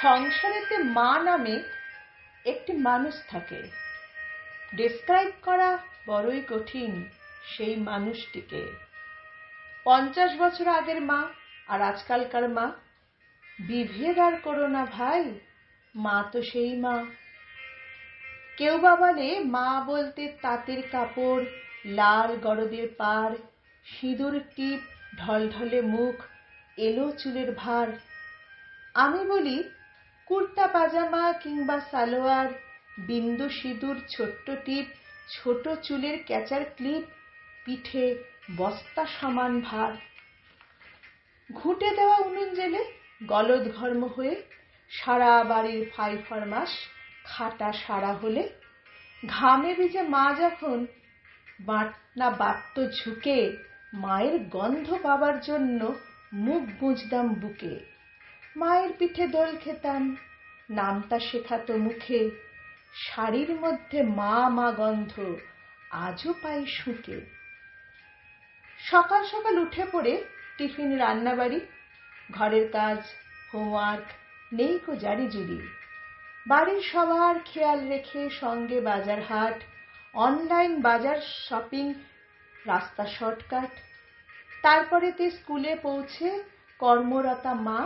সংসারেতে মা নামে একটি মানুষ থাকে। ডেসক্রাইব করা বড়ই কঠিন সেই মানুষটিকে। 50 বছর আগের মা আর আজকালকার মা, বিভেদ আর করো না ভাই, মা তো সেই মা। কেউ বা বলে মা বলতে তাঁতের কাপড়, লাল গরদের পাড়, সিঁদুর টিপ, ঢলঢলে মুখ, এলো চুলের ভার। আমি বলি কুর্তা পাজামা কিংবা সালোয়ার, বিন্দু সিঁদুর, ছোট্ট টিপ, ছোট চুলের ক্যাচার ক্লিপ, পিঠে বস্তা সমান ভার। ঘুঁটে দেওয়া উনুন জেলে গলদ ঘর্ম হয়ে সারা বাড়ির ফাই ফরমাস খাটা সারা হলে, ঘামে ভিজে মা যখন বাটনা বাটত ঝুঁকে, মায়ের গন্ধ পাবার জন্য মুখ গুঁজতাম বুকে। মায়ের পিঠে দোল খেতাম, নামতা শেখাতো মুখে, শাড়ির মধ্যে মা মা গন্ধ আজও পাই শুঁকে। সকাল সকাল উঠে পড়ে টিফিন, রান্নাবাড়ি, ঘরের কাজ, হোমওয়ার্ক, নেই কো জারি জুরি। বাড়ির সবার খেয়াল রেখে সঙ্গে বাজার হাট, অনলাইন বাজার শপিং, রাস্তা শর্টকাট। তারপরেতে স্কুলে পৌঁছে কর্মরতা মা,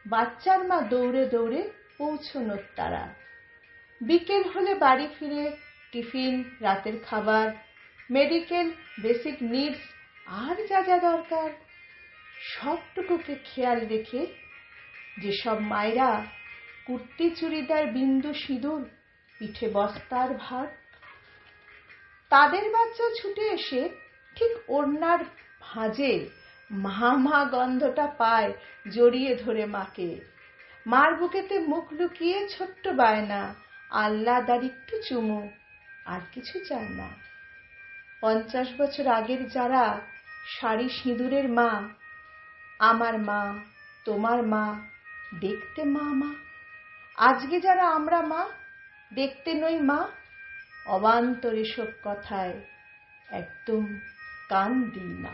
বাচ্চার মা দৌড়ে দৌড়ে পৌঁছনোর তারা। বিকেল হলে বাড়ি ফিরে টিফিন, রাতের খাবার, মেডিকেল, বেসিক নিডস আর যা যা দরকার সবটুকুকে খেয়াল রেখে যেসব মায়েরা কুর্তি চুড়িদার, বিন্দু সিঁদুর, পিঠে বস্তার ভার, তাদের বাচ্চা ছুটে এসে ঠিক ওড়নার ভাঁজে মা মা গন্ধটা পায় জড়িয়ে ধরে মাকে। মার বুকেতে মুখ লুকিয়ে ছোট্ট বায়না, আহ্লাদ আর একটু চুমু, আর কিছু চায় না। 50 বছর আগের যারা শাড়ি সিঁদুরের মা, আমার মা, তোমার মা, দেখতে মা মা। আজকে যারা আমরা মা, দেখতে নই মা, অবান্তর এসব কথায় একদম কান দিই না।